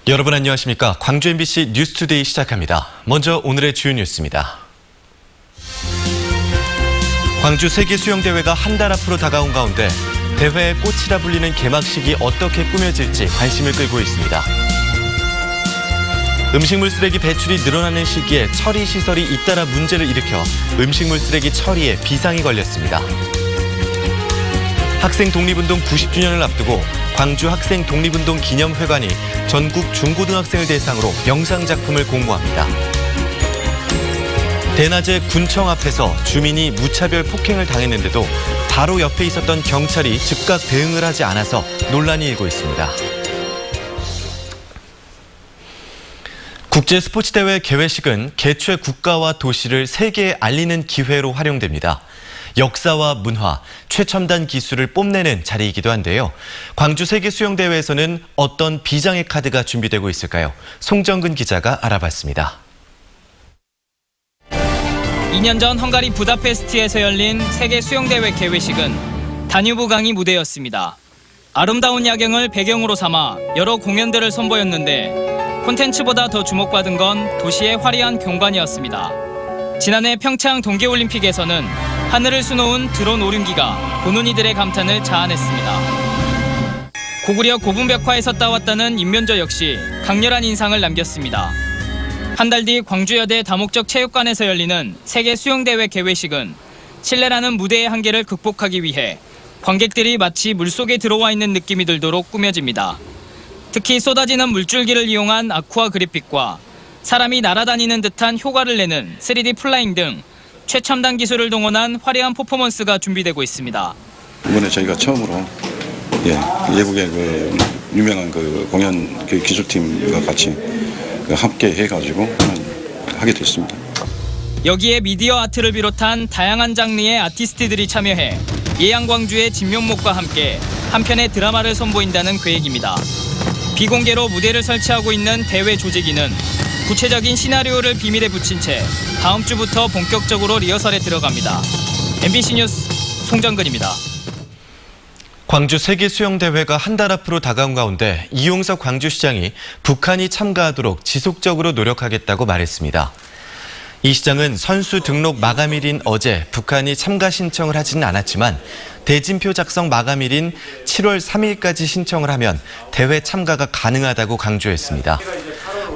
여러분 안녕하십니까? 광주 MBC 뉴스투데이 시작합니다. 먼저 오늘의 주요 뉴스입니다. 광주 세계수영대회가 한 달 앞으로 다가온 가운데 대회의 꽃이라 불리는 개막식이 어떻게 꾸며질지 관심을 끌고 있습니다. 음식물 쓰레기 배출이 늘어나는 시기에 처리 시설이 잇따라 문제를 일으켜 음식물 쓰레기 처리에 비상이 걸렸습니다. 학생 독립운동 90주년을 앞두고 광주 학생 독립운동 기념회관이 전국 중고등학생을 대상으로 명상작품을 공모합니다. 대낮에 군청 앞에서 주민이 무차별 폭행을 당했는데도 바로 옆에 있었던 경찰이 즉각 대응을 하지 않아서 논란이 일고 있습니다. 국제스포츠대회 개회식은 개최 국가와 도시를 세계에 알리는 기회로 활용됩니다. 역사와 문화, 최첨단 기술을 뽐내는 자리이기도 한데요. 광주 세계수영대회에서는 어떤 비장의 카드가 준비되고 있을까요? 송정근 기자가 알아봤습니다. 2년 전 헝가리 부다페스트에서 열린 세계수영대회 개회식은 다뉴브 강이 무대였습니다. 아름다운 야경을 배경으로 삼아 여러 공연들을 선보였는데 콘텐츠보다 더 주목받은 건 도시의 화려한 경관이었습니다. 지난해 평창 동계올림픽에서는 하늘을 수놓은 드론 오륜기가 보는 이들의 감탄을 자아냈습니다. 고구려 고분벽화에서 따왔다는 인면조 역시 강렬한 인상을 남겼습니다. 한 달 뒤 광주여대 다목적 체육관에서 열리는 세계수영대회 개회식은 실내라는 무대의 한계를 극복하기 위해 관객들이 마치 물속에 들어와 있는 느낌이 들도록 꾸며집니다. 특히 쏟아지는 물줄기를 이용한 아쿠아 그래픽과 사람이 날아다니는 듯한 효과를 내는 3D 플라잉 등 최첨단 기술을 동원한 화려한 퍼포먼스가 준비되고 있습니다. 이번에 저희가 처음으로 외국의 유명한 공연 기술팀과 같이 함께 해가지고 하게 됐습니다. 여기에 미디어 아트를 비롯한 다양한 장르의 아티스트들이 참여해 예양광주의 진면목과 함께 한 편의 드라마를 선보인다는 계획입니다. 비공개로 무대를 설치하고 있는 대회 조직위는 구체적인 시나리오를 비밀에 붙인 채 다음 주부터 본격적으로 리허설에 들어갑니다. MBC 뉴스 송정근입니다. 광주 세계수영대회가 한 달 앞으로 다가온 가운데 이용석 광주시장이 북한이 참가하도록 지속적으로 노력하겠다고 말했습니다. 이 시장은 선수 등록 마감일인 어제 북한이 참가 신청을 하지는 않았지만 대진표 작성 마감일인 7월 3일까지 신청을 하면 대회 참가가 가능하다고 강조했습니다.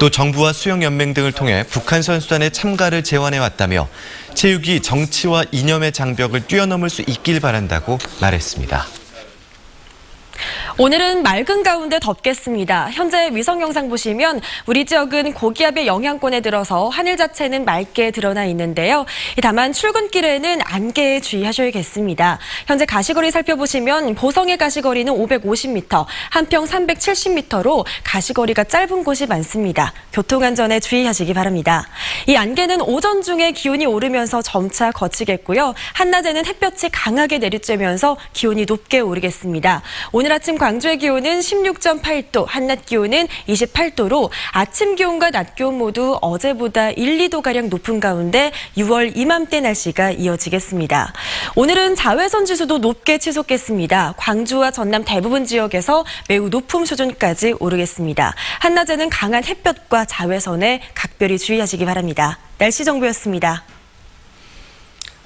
또 정부와 수영연맹 등을 통해 북한 선수단의 참가를 제안해왔다며 체육이 정치와 이념의 장벽을 뛰어넘을 수 있길 바란다고 말했습니다. 오늘은 맑은 가운데 덥겠습니다. 현재 위성 영상 보시면 우리 지역은 고기압의 영향권에 들어서 하늘 자체는 맑게 드러나 있는데요. 다만 출근길에는 안개에 주의하셔야겠습니다. 현재 가시거리 살펴보시면 보성의 가시거리는 550m, 한평 370m로 가시거리가 짧은 곳이 많습니다. 교통안전에 주의하시기 바랍니다. 이 안개는 오전 중에 기온이 오르면서 점차 거치겠고요. 한낮에는 햇볕이 강하게 내리쬐면서 기온이 높게 오르겠습니다. 오늘 아침 광주의 기온은 16.8도, 한낮 기온은 28도로 아침 기온과 낮 기온 모두 어제보다 1, 2도가량 높은 가운데 6월 이맘때 날씨가 이어지겠습니다. 오늘은 자외선 지수도 높게 치솟겠습니다. 광주와 전남 대부분 지역에서 매우 높은 수준까지 오르겠습니다. 한낮에는 강한 햇볕과 자외선에 각별히 주의하시기 바랍니다. 날씨 정보였습니다.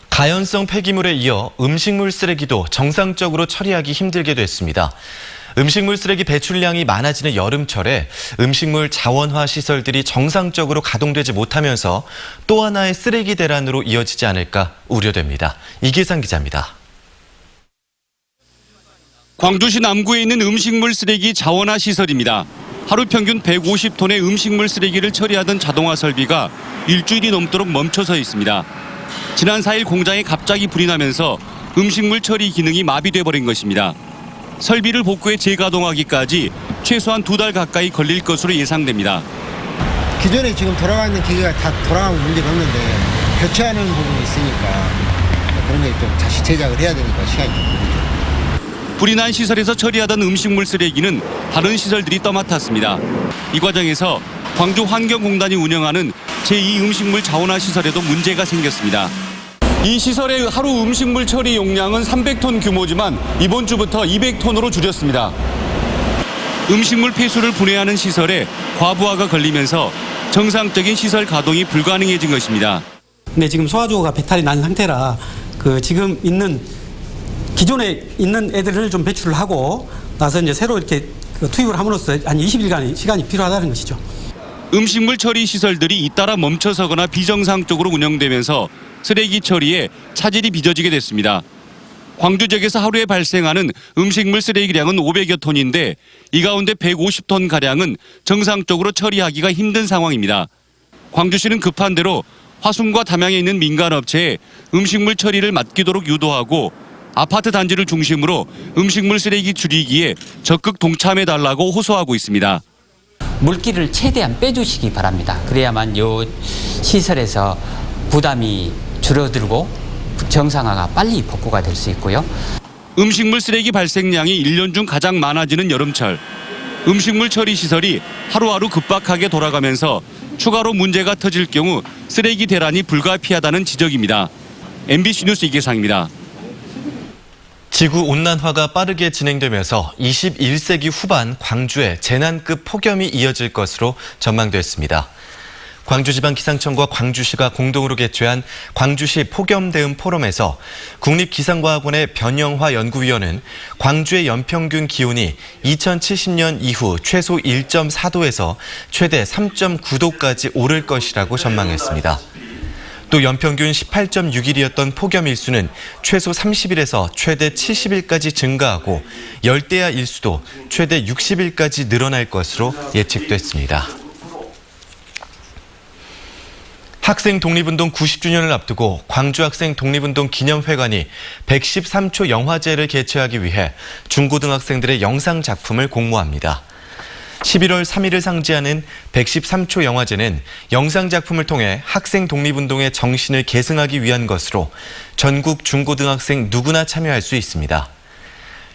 가연성 폐기물에 이어 음식물 쓰레기도 정상적으로 처리하기 힘들게 됐습니다. 음식물 쓰레기 배출량이 많아지는 여름철에 음식물 자원화 시설들이 정상적으로 가동되지 못하면서 또 하나의 쓰레기 대란으로 이어지지 않을까 우려됩니다. 이계상 기자입니다. 광주시 남구에 있는 음식물 쓰레기 자원화 시설입니다. 하루 평균 150톤의 음식물 쓰레기를 처리하던 자동화 설비가 일주일이 넘도록 멈춰서 있습니다. 지난 4일 공장에 갑자기 불이 나면서 음식물 처리 기능이 마비돼 버린 것입니다. 설비를 복구해 재가동하기까지 최소한 2달 가까이 걸릴 것으로 예상됩니다. 기존에 지금 돌아가는 기계가 다 돌아가면 문제가 없는데 교체하는 부분이 있으니까 그런 게 좀 다시 제작을 해야 되니까 시간이 좀 걸리죠. 불이 난 시설에서 처리하던 음식물 쓰레기는 다른 시설들이 떠맡았습니다. 이 과정에서 광주환경공단이 운영하는 제2 음식물 자원화 시설에도 문제가 생겼습니다. 이 시설의 하루 음식물 처리 용량은 300톤 규모지만 이번 주부터 200톤으로 줄였습니다. 음식물 폐수를 분해하는 시설에 과부하가 걸리면서 정상적인 시설 가동이 불가능해진 것입니다. 근데 지금 소화조가 배탈이 난 상태라 지금 기존에 있는 애들을 좀 배출을 하고 나서 이제 새로 이렇게 투입을 함으로써 한 20일간의 시간이 필요하다는 것이죠. 음식물 처리 시설들이 잇따라 멈춰서거나 비정상적으로 운영되면서 쓰레기 처리에 차질이 빚어지게 됐습니다. 광주 지역에서 하루에 발생하는 음식물 쓰레기량은 500여 톤인데 이 가운데 150톤 가량은 정상적으로 처리하기가 힘든 상황입니다. 광주시는 급한 대로 화순과 담양에 있는 민간업체에 음식물 처리를 맡기도록 유도하고 아파트 단지를 중심으로 음식물 쓰레기 줄이기에 적극 동참해달라고 호소하고 있습니다. 물기를 최대한 빼주시기 바랍니다. 그래야만 이 시설에서 부담이 줄어들고 정상화가 빨리 복구가 될 수 있고요. 음식물 쓰레기 발생량이 1년 중 가장 많아지는 여름철. 음식물 처리 시설이 하루하루 급박하게 돌아가면서 추가로 문제가 터질 경우 쓰레기 대란이 불가피하다는 지적입니다. MBC 뉴스 이계상입니다. 지구온난화가 빠르게 진행되면서 21세기 후반 광주에 재난급 폭염이 이어질 것으로 전망됐습니다. 광주지방기상청과 광주시가 공동으로 개최한 광주시 폭염대응 포럼에서 국립기상과학원의 변영화 연구위원은 광주의 연평균 기온이 2070년 이후 최소 1.4도에서 최대 3.9도까지 오를 것이라고 전망했습니다. 또 연평균 18.6일이었던 폭염 일수는 최소 30일에서 최대 70일까지 증가하고 열대야 일수도 최대 60일까지 늘어날 것으로 예측됐습니다. 학생 독립운동 90주년을 앞두고 광주학생 독립운동 기념회관이 113초 영화제를 개최하기 위해 중고등학생들의 영상 작품을 공모합니다. 11월 3일을 상징하는 113초 영화제는 영상 작품을 통해 학생 독립운동의 정신을 계승하기 위한 것으로 전국 중고등학생 누구나 참여할 수 있습니다.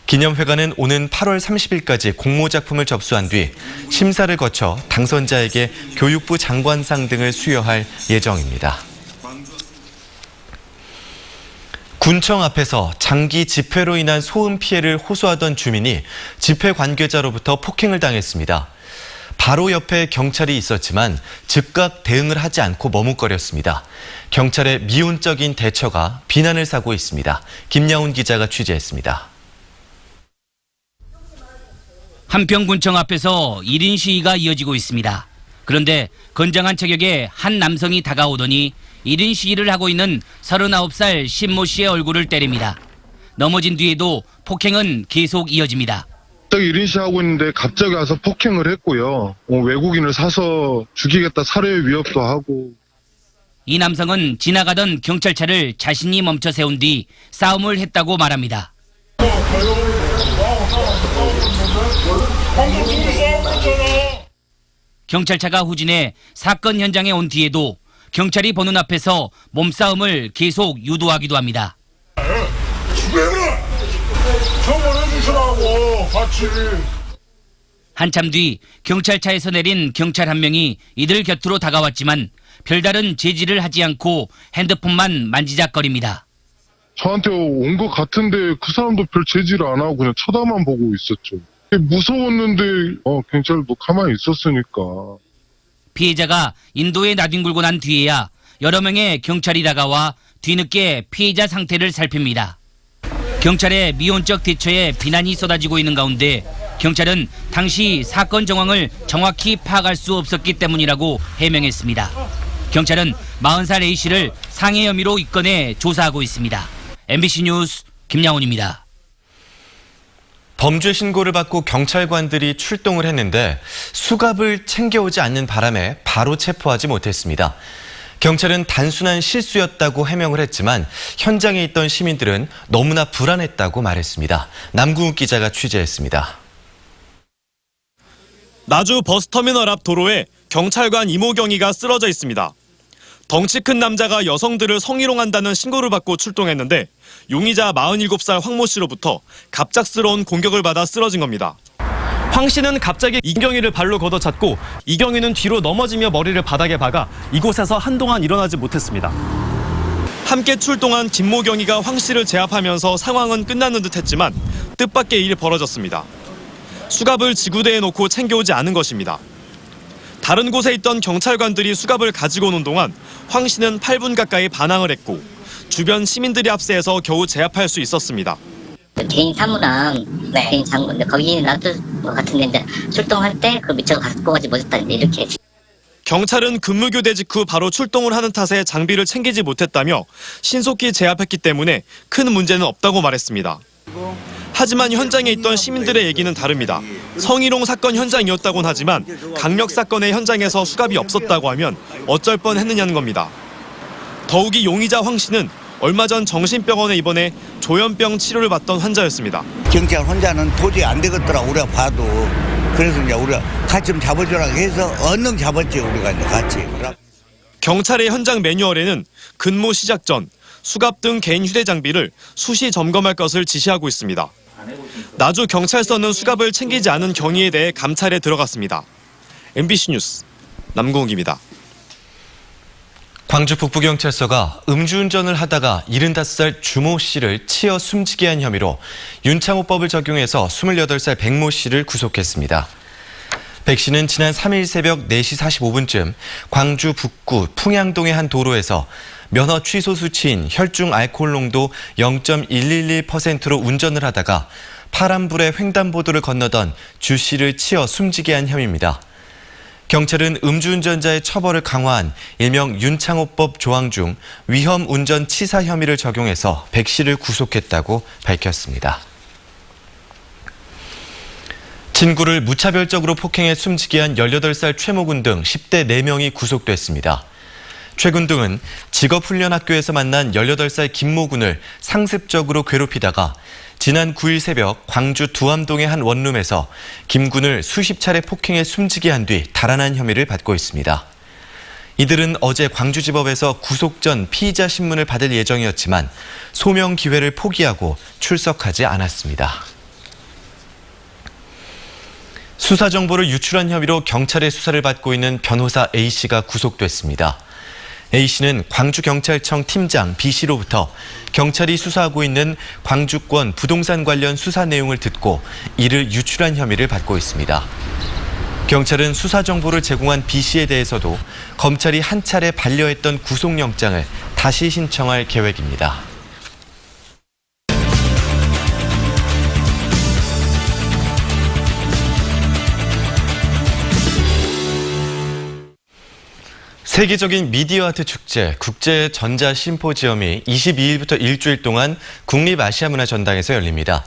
기념회관은 오는 8월 30일까지 공모 작품을 접수한 뒤 심사를 거쳐 당선자에게 교육부 장관상 등을 수여할 예정입니다. 군청 앞에서 장기 집회로 인한 소음 피해를 호소하던 주민이 집회 관계자로부터 폭행을 당했습니다. 바로 옆에 경찰이 있었지만 즉각 대응을 하지 않고 머뭇거렸습니다. 경찰의 미온적인 대처가 비난을 사고 있습니다. 김야훈 기자가 취재했습니다. 한평군청 앞에서 1인 시위가 이어지고 있습니다. 그런데 건장한 체격의 한 남성이 다가오더니 1인 시위를 하고 있는 39살 신모 씨의 얼굴을 때립니다. 넘어진 뒤에도 폭행은 계속 이어집니다. 갑자기 1인 시하고 있는데 갑자기 와서 폭행을 했고요. 외국인을 사서 죽이겠다 살해 위협도 하고. 이 남성은 지나가던 경찰차를 자신이 멈춰 세운 뒤 싸움을 했다고 말합니다. 경찰차가 후진해 사건 현장에 온 뒤에도 경찰이 보는 앞에서 몸싸움을 계속 유도하기도 합니다. 한참 뒤 경찰차에서 내린 경찰 한 명이 이들 곁으로 다가왔지만 별다른 제지를 하지 않고 핸드폰만 만지작거립니다. 저한테 온 것 같은데 그 사람도 별 제지를 안 하고 그냥 쳐다만 보고 있었죠. 무서웠는데 경찰도 가만히 있었으니까. 피해자가 인도에 나뒹굴고 난 뒤에야 여러 명의 경찰이 다가와 뒤늦게 피해자 상태를 살핍니다. 경찰의 미온적 대처에 비난이 쏟아지고 있는 가운데 경찰은 당시 사건 정황을 정확히 파악할 수 없었기 때문이라고 해명했습니다. 경찰은 40살 A씨를 상해 혐의로 입건해 조사하고 있습니다. MBC 뉴스 김양훈입니다. 범죄 신고를 받고 경찰관들이 출동을 했는데 수갑을 챙겨오지 않는 바람에 바로 체포하지 못했습니다. 경찰은 단순한 실수였다고 해명을 했지만 현장에 있던 시민들은 너무나 불안했다고 말했습니다. 남궁욱 기자가 취재했습니다. 나주 버스터미널 앞 도로에 경찰관 이모경이가 쓰러져 있습니다. 덩치 큰 남자가 여성들을 성희롱한다는 신고를 받고 출동했는데 용의자 47살 황모 씨로부터 갑작스러운 공격을 받아 쓰러진 겁니다. 황 씨는 갑자기 이경이를 발로 걷어찼고 이경이는 뒤로 넘어지며 머리를 바닥에 박아 이곳에서 한동안 일어나지 못했습니다. 함께 출동한 김모경이가 황 씨를 제압하면서 상황은 끝났는 듯했지만 뜻밖의 일이 벌어졌습니다. 수갑을 지구대에 놓고 챙겨오지 않은 것입니다. 다른 곳에 있던 경찰관들이 수갑을 가지고 오는 동안 황 씨는 8분 가까이 반항을 했고 주변 시민들이 합세해서 겨우 제압할 수 있었습니다. 개인 사무랑 개인 장군 거기 놔둘 것 같은데 이제 출동할 때 그 미처 갖고 가지 못했다 이렇게. 경찰은 근무교대 직후 바로 출동을 하는 탓에 장비를 챙기지 못했다며 신속히 제압했기 때문에 큰 문제는 없다고 말했습니다. 하지만 현장에 있던 시민들의 얘기는 다릅니다. 성희롱 사건 현장이었다곤 하지만 강력 사건의 현장에서 수갑이 없었다고 하면 어쩔 뻔했느냐는 겁니다. 더욱이 용의자 황 씨는 얼마 전 정신병원에 입원해 조현병 치료를 받던 환자였습니다. 경찰 혼자는 도저히 안 되겠더라 우리가 봐도. 그래서 이제 우리가 같이 좀 잡아주라고 해서 얼른 잡았지 우리가 이제 같이. 경찰의 현장 매뉴얼에는 근무 시작 전 수갑 등 개인 휴대 장비를 수시 점검할 것을 지시하고 있습니다. 나주 경찰서는 수갑을 챙기지 않은 경위에 대해 감찰에 들어갔습니다. MBC 뉴스 남궁욱입니다. 광주 북부경찰서가 음주운전을 하다가 75살 주모 씨를 치어 숨지게 한 혐의로 윤창호법을 적용해서 28살 백모 씨를 구속했습니다. 백 씨는 지난 3일 새벽 4시 45분쯤 광주 북구 풍양동의 한 도로에서 면허 취소 수치인 혈중 알코올 농도 0.111%로 운전을 하다가 파란불에 횡단보도를 건너던 주 씨를 치어 숨지게 한 혐의입니다. 경찰은 음주운전자의 처벌을 강화한 일명 윤창호법 조항 중 위험운전 치사 혐의를 적용해서 백 씨를 구속했다고 밝혔습니다. 친구를 무차별적으로 폭행해 숨지게 한 18살 최모군 등 10대 4명이 구속됐습니다. 최군 등은 직업훈련학교에서 만난 18살 김모군을 상습적으로 괴롭히다가 지난 9일 새벽 광주 두암동의 한 원룸에서 김군을 수십 차례 폭행해 숨지게 한 뒤 달아난 혐의를 받고 있습니다. 이들은 어제 광주지법에서 구속 전 피의자 신문을 받을 예정이었지만 소명 기회를 포기하고 출석하지 않았습니다. 수사 정보를 유출한 혐의로 경찰의 수사를 받고 있는 변호사 A씨가 구속됐습니다. A씨는 광주경찰청 팀장 B씨로부터 경찰이 수사하고 있는 광주권 부동산 관련 수사 내용을 듣고 이를 유출한 혐의를 받고 있습니다. 경찰은 수사 정보를 제공한 B씨에 대해서도 검찰이 한 차례 반려했던 구속영장을 다시 신청할 계획입니다. 세계적인 미디어 아트 축제 국제전자심포지엄이 22일부터 일주일 동안 국립아시아문화전당에서 열립니다.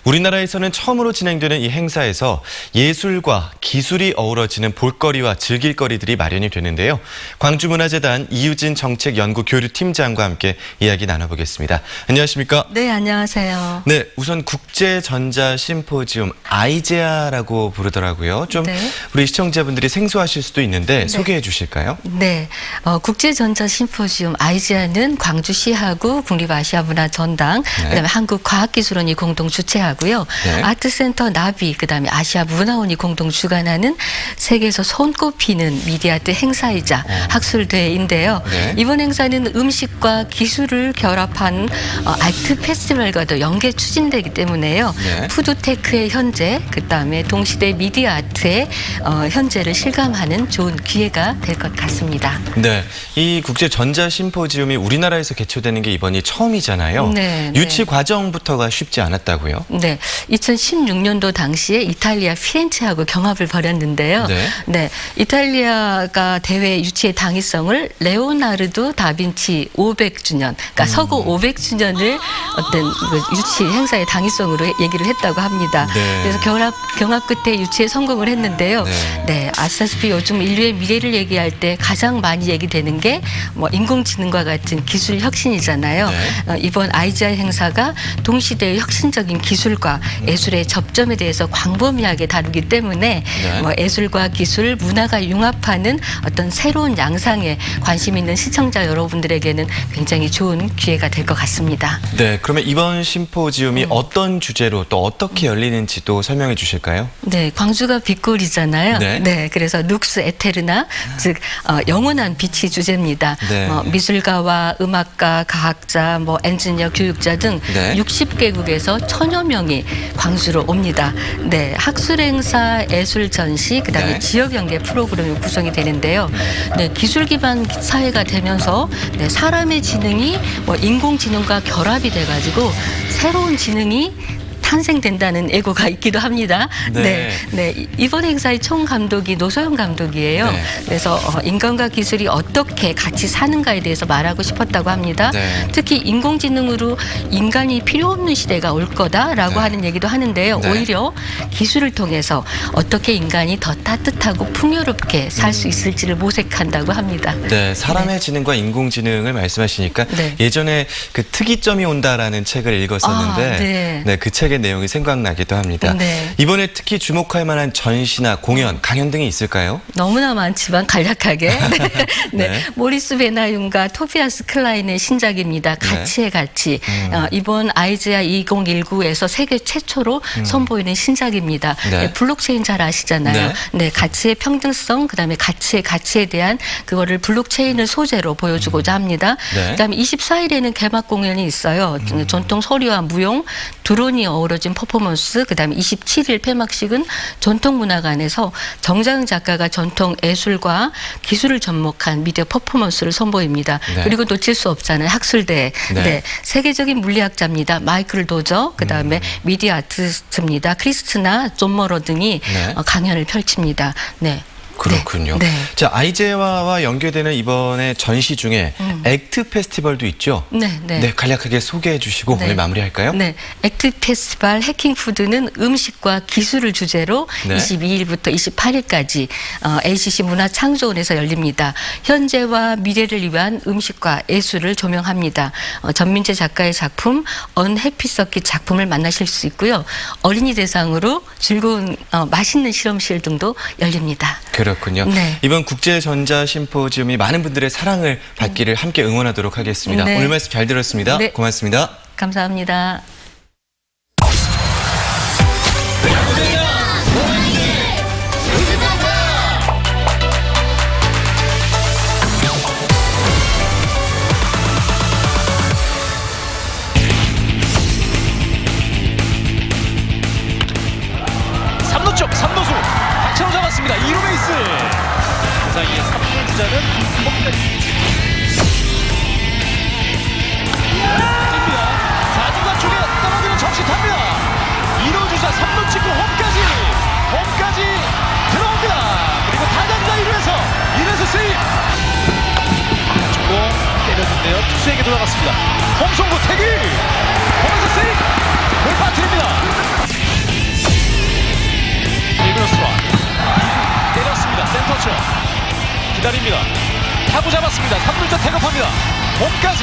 우리나라에서는 처음으로 진행되는 이 행사에서 예술과 기술이 어우러지는 볼거리와 즐길거리들이 마련이 되는데요. 광주문화재단 이유진 정책연구교류팀장과 함께 이야기 나눠보겠습니다. 안녕하십니까? 네, 안녕하세요. 네, 우선 국제전자심포지엄 아이제아라고 부르더라고요. 좀 네. 우리 시청자분들이 생소하실 수도 있는데 네. 소개해 주실까요? 네, 국제전자심포지엄 아이제아는 광주시하고 국립아시아문화전당, 그다음에 한국과학기술원이 공동 주최하고요. 네. 아트센터 나비, 그다음에 아시아문화원이 공동 주관하는 세계에서 손꼽히는 미디어 아트 행사이자 학술대회인데요. 네. 이번 행사는 음식과 기술을 결합한 아트 페스티벌과도 연계 추진되기 때문에요. 네. 푸드테크의 현재, 그다음에 동시대 미디어 아트의 현재를 실감하는 좋은 기회가 될 것 같습니다. 네, 이 국제전자심포지엄이 우리나라에서 개최되는 게 이번이 처음이잖아요. 네, 유치 과정부터가 쉽지 않았다고요? 네, 2016년도 당시에 이탈리아 피렌체하고 경합을 벌였는데요. 네. 이탈리아가 대회 유치의 당위성을 레오나르도 다빈치 500주년, 그러니까 서거 500주년을 어떤 유치 행사의 당위성으로 얘기를 했다고 합니다. 네. 그래서 경합 끝에 유치에 성공을 했는데요. 네, 아시다시피 요즘 인류의 미래를 얘기할 때 가장 많이 얘기되는 게 뭐 인공지능과 같은 기술 혁신이잖아요. 네. 이번 아이제아 행사가 동시대의 혁신적인 기술과 예술의 접점에 대해서 광범위하게 다루기 때문에 네. 뭐 예술과 기술, 문화가 융합하는 어떤 새로운 양상에 관심 있는 시청자 여러분들에게는 굉장히 좋은 기회가 될 것 같습니다. 네, 그러면 이번 심포지엄이 어떤 주제로 또 어떻게 열리는지도 설명해 주실까요? 네, 광주가 빛골이잖아요. 네. 그래서 룩스 에테르나, 즉 영원한 빛이 주제입니다. 네. 미술가와 음악가, 과학자, 엔지니어, 교육자 등 네. 60개국에서 1000여 명 10명이 광주로 옵니다. 네, 학술 행사, 예술 전시, 그다음에 네. 지역 연계 프로그램이 구성이 되는데요. 네, 기술 기반 사회가 되면서 네, 사람의 지능이 뭐 인공지능과 결합이 돼가지고 새로운 지능이 탄생된다는 예고가 있기도 합니다. 네. 이번 행사의 총 감독이 노소영 감독이에요. 네. 그래서 인간과 기술이 어떻게 같이 사는가에 대해서 말하고 싶었다고 합니다. 네. 특히 인공지능으로 인간이 필요 없는 시대가 올 거다라고 네. 하는 얘기도 하는데요. 네. 오히려 기술을 통해서 어떻게 인간이 더 따뜻하고 풍요롭게 살 수 있을지를 모색한다고 합니다. 네, 사람의 지능과 인공지능을 말씀하시니까 네. 예전에 그 특이점이 온다라는 책을 읽었었는데 아, 네. 네, 그 책의 내용이 생각나기도 합니다. 네. 이번에 특히 주목할 만한 전시나 공연, 강연 등이 있을까요? 너무나 많지만 간략하게 네. 모리스 베나윤과 토비아스 클라인의 신작입니다. 가치의 가치. 이번 아이즈야 2019에서 세계 최초로 선보이는 신작입니다. 네. 네, 블록체인 잘 아시잖아요. 네. 네, 가치의 평등성, 그다음에 가치의 가치에 대한 그거를 블록체인을 소재로 보여주고자 합니다. 네. 그다음에 24일에는 개막 공연이 있어요. 전통 소리와 무용, 드론이 어우러진 퍼포먼스, 그다음에 27일 폐막식은 전통문화관에서 정자은 작가가 전통 예술과 기술을 접목한 미디어 퍼포먼스를 선보입니다. 네. 그리고 놓칠 수 없잖아요. 학술대. 네. 네. 세계적인 물리학자입니다. 마이클 도저, 그다음에 미디어 아티스트입니다. 크리스티나 존 머러 등이 네. 강연을 펼칩니다. 네. 그렇군요. 네. 자, 아이제와와 연계되는 이번에 전시 중에 액트 페스티벌도 있죠? 네, 네. 네, 간략하게 소개해 주시고 네. 오늘 마무리할까요? 네, 액트 페스티벌 해킹푸드는 음식과 기술을 주제로 네. 22일부터 28일까지 ACC 문화창조원에서 열립니다. 현재와 미래를 위한 음식과 예술을 조명합니다. 전민재 작가의 작품 언해피 서킷 작품을 만나실 수 있고요. 어린이 대상으로 즐거운 맛있는 실험실 등도 열립니다. 그렇군요. 네. 이번 국제전자심포지움이 많은 분들의 사랑을 받기를 함께 응원하도록 하겠습니다. 네. 오늘 말씀 잘 들었습니다. 네. 고맙습니다. 감사합니다. 삼루 쪽, 삼루수 박찬호 잡았습니다. 2루 베이스. 그 사이에 3루 주자는 홈백. 뜁니다. 좌중간 쪽에 떨어지는 적시탑니다. 2루 주자 3루 찍고 홈까지 들어옵니다. 그리고 타자주자 1루에서 세이브. 주고 때려준대요. 투수에게 돌아갔습니다. 홍성구 태기. 홈에서 세이브. 볼 빠뜨립니다. 1루 스트라이크. 때렸습니다. 센터쪽 기다립니다. 타구 잡았습니다. 3루자 태급합니다. 홈까지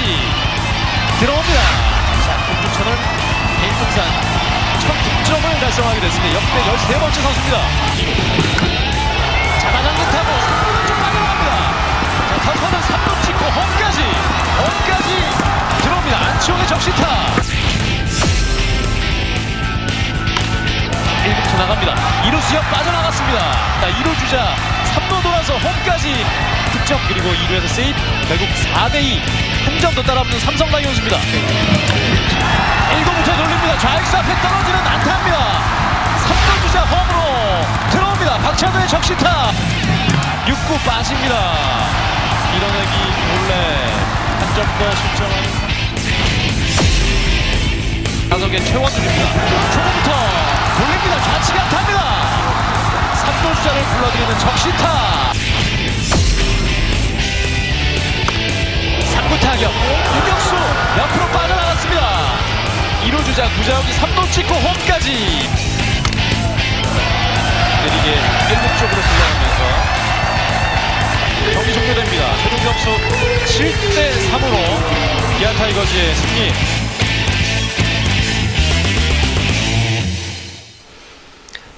들어옵니다. 자, 김주천은 개인 통산 첫 득점을 달성하게 됐습니다. 역대 13번째 선수입니다. 잡아당긴 타구 3루는 좀 빠져나갑니다. 자, 터커는 3루 찍고 홈까지 들어옵니다. 안치홍의 적시타. 1루부터 나갑니다. 2루 수협 빠져나갔습니다. 자, 2루 주자 3루 돌아서 홈까지 득점. 그리고 2루에서 세이브. 결국 4대2 한 점 더 따라붙는 삼성 라이온즈입니다. 1구부터 돌립니다. 좌익수 앞에 떨어지는 안타입니다. 3루 주자 홈으로 들어옵니다. 박찬호의 적시타. 6구 빠집니다. 밀어내기 몰래 한 점 더 실점하는 타석의 최원준입니다. 초구부터 돌립니다. 좌측 안타입니다. 3루 주자를 불러들이는 적시타. 3구 타격. 유격수 옆으로 빠져나갔습니다. 2루 주자 구자욱이 3루 찍고 홈까지. 느리게 1루 쪽으로 불러가면서 경기 종료됩니다. 최종 점수 7대 3으로 기아 타이거즈의 승리.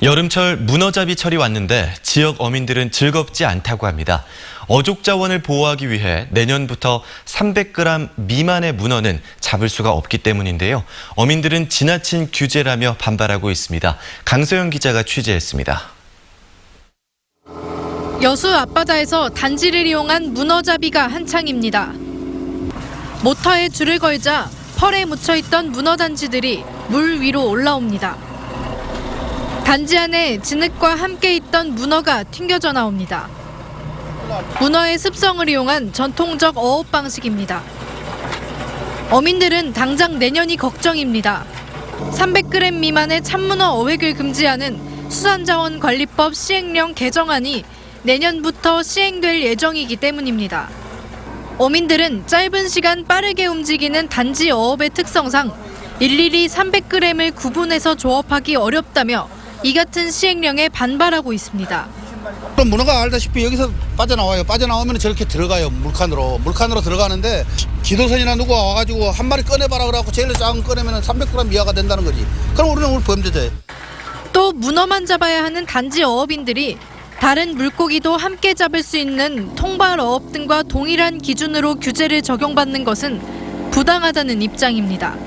여름철 문어잡이철이 왔는데 지역 어민들은 즐겁지 않다고 합니다. 어족 자원을 보호하기 위해 내년부터 300g 미만의 문어는 잡을 수가 없기 때문인데요. 어민들은 지나친 규제라며 반발하고 있습니다. 강소영 기자가 취재했습니다. 여수 앞바다에서 단지를 이용한 문어잡이가 한창입니다. 모터에 줄을 걸자 펄에 묻혀있던 문어 단지들이 물 위로 올라옵니다. 단지 안에 진흙과 함께 있던 문어가 튕겨져 나옵니다. 문어의 습성을 이용한 전통적 어업 방식입니다. 어민들은 당장 내년이 걱정입니다. 300g 미만의 참문어 어획을 금지하는 수산자원관리법 시행령 개정안이 내년부터 시행될 예정이기 때문입니다. 어민들은 짧은 시간 빠르게 움직이는 단지 어업의 특성상 일일이 300g을 구분해서 조업하기 어렵다며 이 같은 시행령에 반발하고 있습니다. 그럼 문어가 알다시피 여기서 빠져나와요. 빠져나오면 저렇게 들어가요. 물칸으로 들어가는데 지도선이나 누가 와가지고 한 마리 꺼내봐라 그래갖고 제일 작은 꺼내면 300g 이하가 된다는 거지. 그럼 우리는 오늘 범죄자예요. 또 문어만 잡아야 하는 단지 어업인들이 다른 물고기도 함께 잡을 수 있는 통발 어업 등과 동일한 기준으로 규제를 적용받는 것은 부당하다는 입장입니다.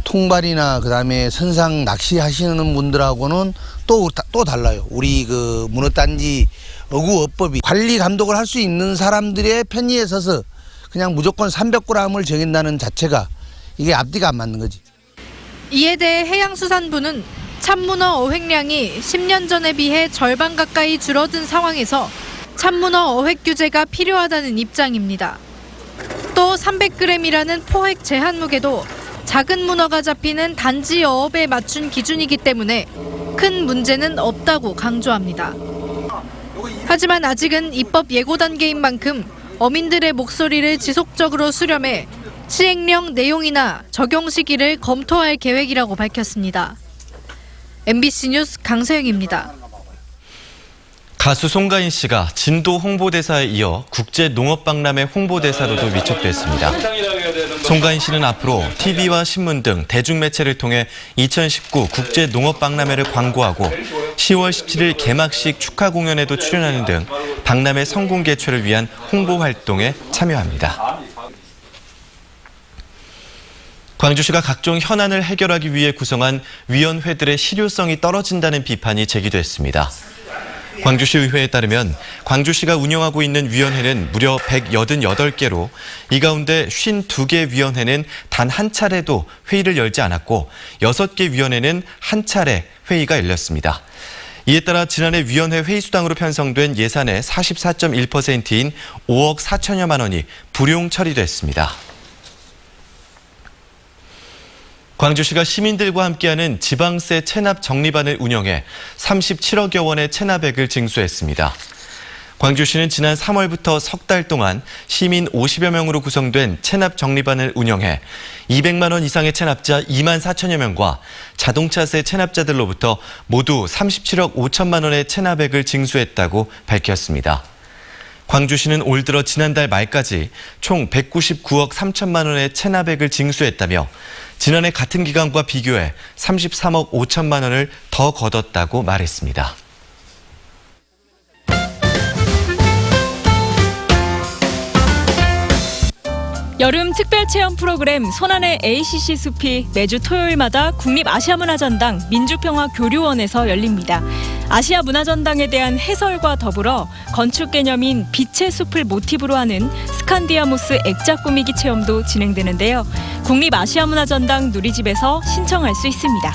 통발이나 그다음에 선상 낚시 하시는 분들하고는 또 달라요. 우리 그 문어단지 어구어법이 관리 감독을 할 수 있는 사람들의 편의에 서서 그냥 무조건 300g을 정한다는 자체가 이게 앞뒤가 안 맞는 거지. 이에 대해 해양수산부는 참문어 어획량이 10년 전에 비해 절반 가까이 줄어든 상황에서 참문어 어획 규제가 필요하다는 입장입니다. 또 300g이라는 포획 제한 무게도 작은 문어가 잡히는 단지 어업에 맞춘 기준이기 때문에 큰 문제는 없다고 강조합니다. 하지만 아직은 입법 예고 단계인 만큼 어민들의 목소리를 지속적으로 수렴해 시행령 내용이나 적용 시기를 검토할 계획이라고 밝혔습니다. MBC 뉴스 강서영입니다. 가수 송가인 씨가 진도 홍보대사에 이어 국제농업박람회 홍보대사로도 위촉됐습니다. 송가인 씨는 앞으로 TV와 신문 등 대중매체를 통해 2019 국제농업박람회를 광고하고 10월 17일 개막식 축하 공연에도 출연하는 등 박람회 성공 개최를 위한 홍보 활동에 참여합니다. 광주시가 각종 현안을 해결하기 위해 구성한 위원회들의 실효성이 떨어진다는 비판이 제기됐습니다. 광주시 의회에 따르면 광주시가 운영하고 있는 위원회는 무려 188개로 이 가운데 52개 위원회는 단 한 차례도 회의를 열지 않았고 6개 위원회는 한 차례 회의가 열렸습니다. 이에 따라 지난해 위원회 회의 수당으로 편성된 예산의 44.1%인 5억 4천여만 원이 불용 처리됐습니다. 광주시가 시민들과 함께하는 지방세 체납 정리반을 운영해 37억여 원의 체납액을 징수했습니다. 광주시는 지난 3월부터 석 달 동안 시민 50여 명으로 구성된 체납 정리반을 운영해 200만 원 이상의 체납자 2만 4천여 명과 자동차세 체납자들로부터 모두 37억 5천만 원의 체납액을 징수했다고 밝혔습니다. 광주시는 올 들어 지난달 말까지 총 199억 3천만 원의 체납액을 징수했다며 지난해 같은 기간과 비교해 33억 5천만 원을 더 거뒀다고 말했습니다. 여름 특별체험 프로그램 손안의 ACC 숲이 매주 토요일마다 국립아시아문화전당 민주평화교류원에서 열립니다. 아시아 문화전당에 대한 해설과 더불어 건축 개념인 빛의 숲을 모티브로 하는 스칸디아모스 액자 꾸미기 체험도 진행되는데요. 국립아시아문화전당 누리집에서 신청할 수 있습니다.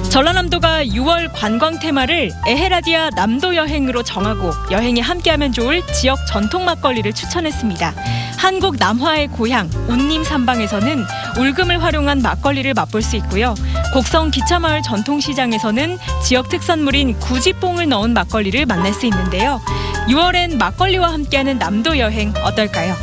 전라남도가 6월 관광 테마를 에헤라디아 남도 여행으로 정하고 여행에 함께하면 좋을 지역 전통 막걸리를 추천했습니다. 한국 남화의 고향 운림 삼방에서는 울금을 활용한 막걸리를 맛볼 수 있고요. 곡성 기차마을 전통시장에서는 지역 특산물인 구지뽕을 넣은 막걸리를 만날 수 있는데요. 6월엔 막걸리와 함께하는 남도 여행 어떨까요?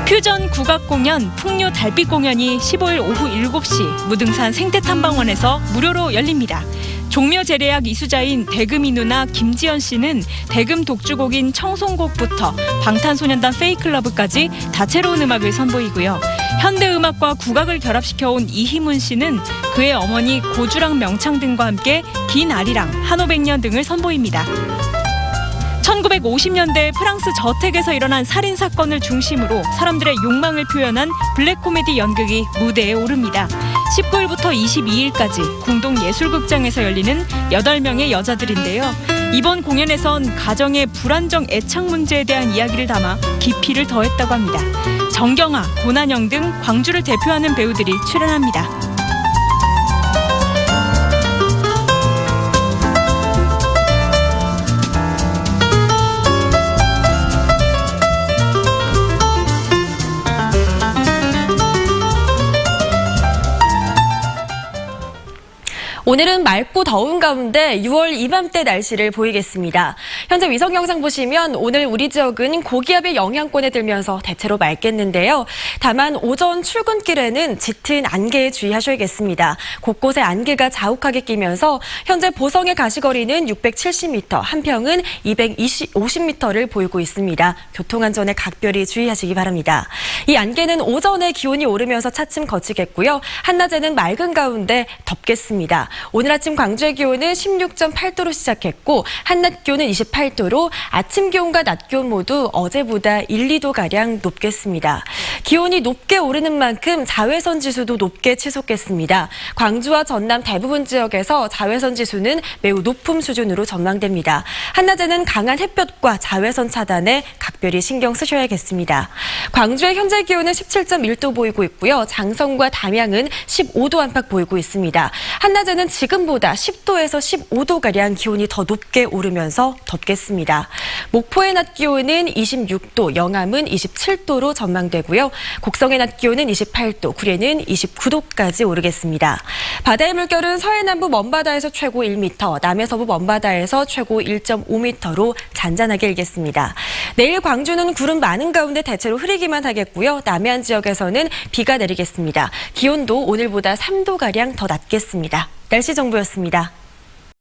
퓨전 국악공연 풍류 달빛 공연이 15일 오후 7시 무등산 생태탐방원에서 무료로 열립니다. 종묘 재래약 이수자인 대금 이누나 김지연 씨는 대금 독주곡인 청송곡부터 방탄소년단 페이클러브까지 다채로운 음악을 선보이고요. 현대음악과 국악을 결합시켜온 이희문 씨는 그의 어머니 고주랑 명창 등과 함께 긴 아리랑, 한오백년 등을 선보입니다. 1950년대 프랑스 저택에서 일어난 살인사건을 중심으로 사람들의 욕망을 표현한 블랙 코미디 연극이 무대에 오릅니다. 19일부터 22일까지 궁동예술극장에서 열리는 8명의 여자들인데요. 이번 공연에선 가정의 불안정 애착 문제에 대한 이야기를 담아 깊이를 더했다고 합니다. 정경화, 고난영 등 광주를 대표하는 배우들이 출연합니다. 오늘은 맑고 더운 가운데 6월 이맘때 날씨를 보이겠습니다. 현재 위성 영상 보시면 오늘 우리 지역은 고기압의 영향권에 들면서 대체로 맑겠는데요. 다만 오전 출근길에는 짙은 안개에 주의하셔야겠습니다. 곳곳에 안개가 자욱하게 끼면서 현재 보성의 가시거리는 670m, 한평은 250m를 보이고 있습니다. 교통안전에 각별히 주의하시기 바랍니다. 이 안개는 오전에 기온이 오르면서 차츰 걷히겠고요. 한낮에는 맑은 가운데 덥겠습니다. 오늘 아침 광주의 기온은 16.8도로 시작했고 한낮 기온은 28도로 아침 기온과 낮 기온 모두 어제보다 1, 2도가량 높겠습니다. 기온이 높게 오르는 만큼 자외선 지수도 높게 치솟겠습니다. 광주와 전남 대부분 지역에서 자외선 지수는 매우 높은 수준으로 전망됩니다. 한낮에는 강한 햇볕과 자외선 차단에 각별히 신경 쓰셔야겠습니다. 광주의 현재 기온은 17.1도 보이고 있고요. 장성과 담양은 15도 안팎 보이고 있습니다. 한낮에는 지금보다 10도에서 15도가량 기온이 더 높게 오르면서 덥겠습니다. 목포의 낮 기온은 26도, 영암은 27도로 전망되고요. 곡성의 낮 기온은 28도, 구례는 29도까지 오르겠습니다. 바다의 물결은 서해남부 먼바다에서 최고 1m, 남해서부 먼바다에서 최고 1.5m로 잔잔하게 일겠습니다. 내일 광주는 구름 많은 가운데 대체로 흐리기만 하겠고요. 남해안 지역에서는 비가 내리겠습니다. 기온도 오늘보다 3도가량 더 낮겠습니다. 날씨 정보였습니다.